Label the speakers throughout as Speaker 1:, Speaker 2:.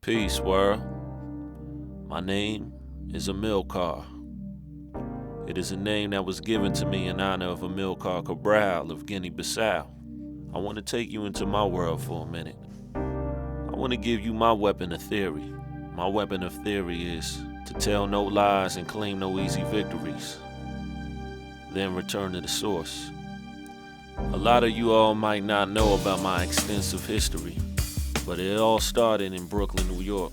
Speaker 1: Peace, world. My name is Amilcar. It is a name that was given to me in honor of Amilcar Cabral of Guinea-Bissau. I want to take you into my world for a minute. I want to give you my weapon of theory. My weapon of theory is to tell no lies and claim no easy victories. Then return to the source. A lot of you all might not know about my extensive history, but it all started in Brooklyn, New York,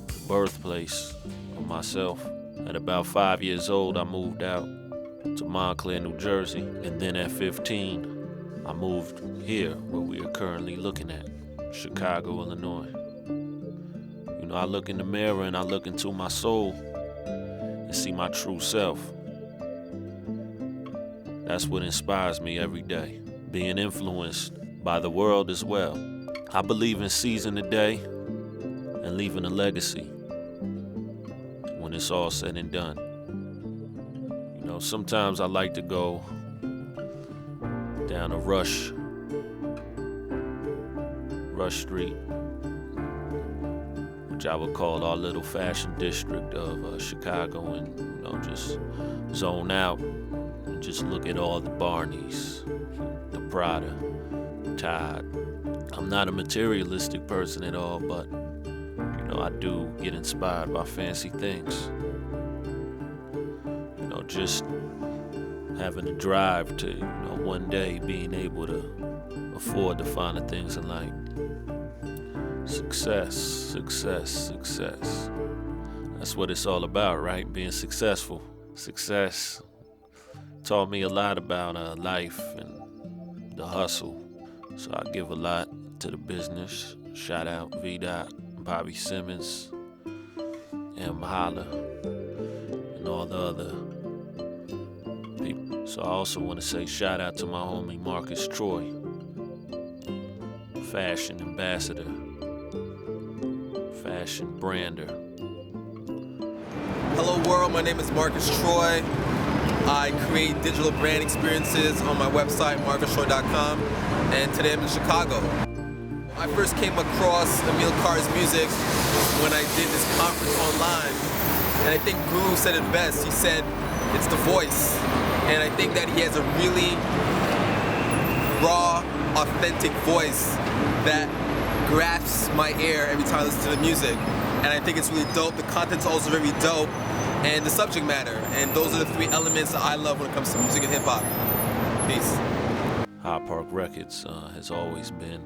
Speaker 1: the birthplace of myself. At about 5 years old, I moved out to Montclair, New Jersey, and then at 15, I moved here where we are currently looking at, Chicago, Illinois. You know, I look in the mirror and I look into my soul and see my true self. That's what inspires me every day, being influenced by the world as well. I believe in seizing the day and leaving a legacy when it's all said and done. You know, sometimes I like to go down a Rush Street, which I would call our little fashion district of Chicago, and you know, just zone out and just look at all the Barneys, the Prada, Tide. I'm not a materialistic person at all, but you know, I do get inspired by fancy things. You know, just having a drive to, you know, one day being able to afford the finer things in life. Success, success, success. That's what it's all about, right? Being successful. Success taught me a lot about life and the hustle. So I give a lot to the business. Shout out V-Dot, Bobby Simmons, M. Holla, and all the other people. So I also want to say shout out to my homie Marcus Troy, fashion ambassador, fashion brander.
Speaker 2: Hello world, my name is Marcus Troy. I create digital brand experiences on my website, marcustroy.com, and today I'm in Chicago. I first came across Amilcar's music when I did this conference online, and I think Guru said it best. He said, it's the voice, and I think that he has a really raw, authentic voice that grasps my ear every time I listen to the music, and I think it's really dope. The content's also very dope, and the subject matter, and those are the three elements that I love when it comes to music and hip-hop. Peace.
Speaker 1: Hyde Park Records has always been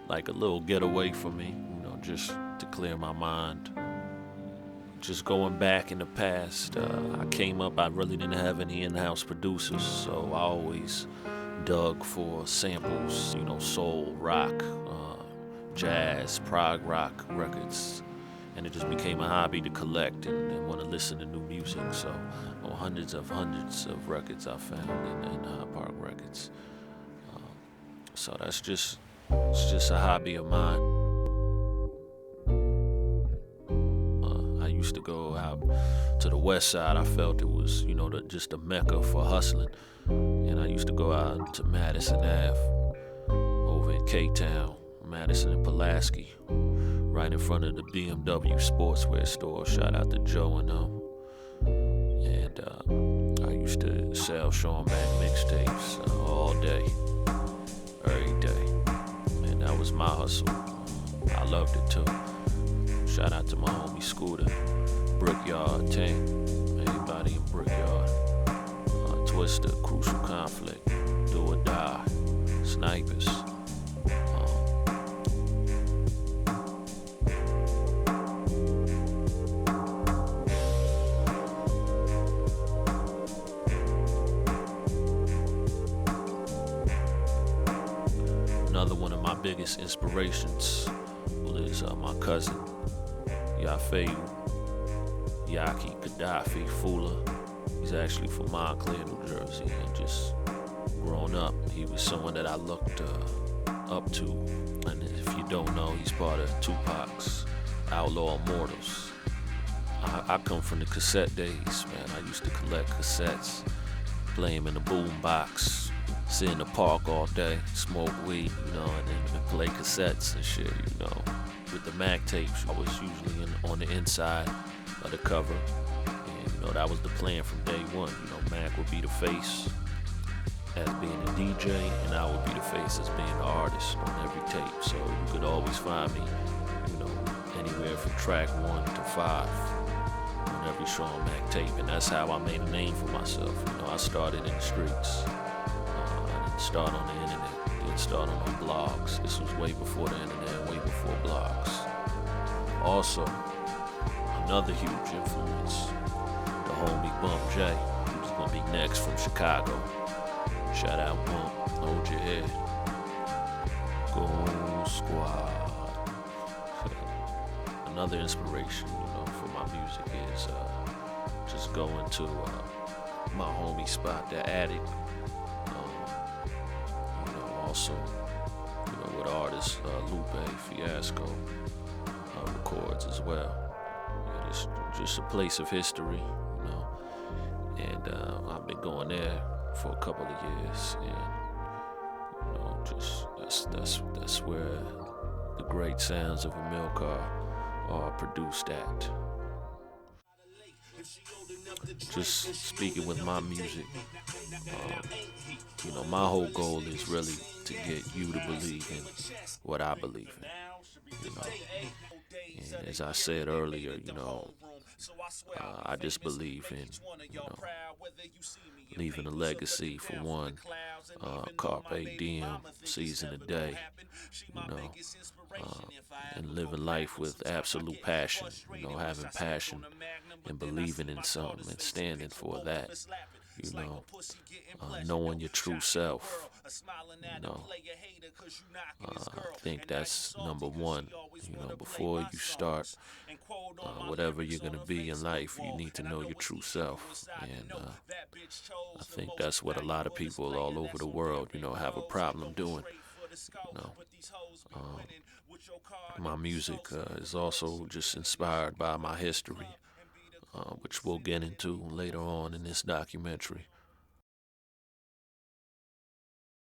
Speaker 1: like a little getaway for me, you know, just to clear my mind. Just going back in the past, I came up, I really didn't have any in-house producers, so I always dug for samples, you know, soul, rock, jazz, prog rock records. And it just became a hobby to collect and want to listen to new music. So hundreds of records I found in Hyde Park Records. So it's just a hobby of mine. I used to go out to the west side. I felt it was, you know, just a mecca for hustling. And I used to go out to Madison Ave, over in K-Town, Madison and Pulaski, right in front of the BMW sportswear store. Shout out to Joe and them. And I used to sell Sean Mack mixtapes all day, every day. And that was my hustle. I loved it too. Shout out to my homie Scooter, Brickyard, Tank, everybody in Brickyard, Twister, Crucial Conflict, Do or Die, Snipers. Another one of my biggest inspirations is my cousin, Yafeu Yaki Gaddafi Fula. He's actually from Montclair, New Jersey, and just growing up, he was someone that I looked up to. And if you don't know, he's part of Tupac's Outlaw Immortals. I come from the cassette days, man. I used to collect cassettes, play them in the boom box, sit in the park all day, smoke weed, you know, and then play cassettes and shit, you know. with the Mac tapes, I was usually on the inside of the cover. And, that was the plan from day one. Mac would be the face as being a DJ, and I would be the face as being the artist on every tape. So you could always find me, anywhere from track 1 to 5 on every Sean Mac tape. And that's how I made a name for myself. I started in the streets. I didn't start on the internet. Didn't start on no blogs. This was way before the internet, way before blogs. Also, another huge influence, the homie Bump J, who's gonna be next from Chicago. Shout out Bump, hold your head. Go Squad. Another inspiration, for my music is just going to my homie spot, the Attic. Also, with artists Lupe Fiasco records as well. It's just a place of history, and I've been going there for a couple of years, and just that's where the great sounds of Amilcar are produced at. Just speaking with my music, my whole goal is really to get you to believe in what I believe in. And as I said earlier, I just believe in, leaving a legacy for one, carpe diem, seizing the day, and living life with absolute passion, having passion and believing in something and standing for that, knowing your true self. I think that's number one. Before you start whatever you're going to be in life, you need to know your true self. And I think that's what a lot of people all over the world, have a problem doing. My music is also just inspired by my history, which we'll get into later on in this documentary.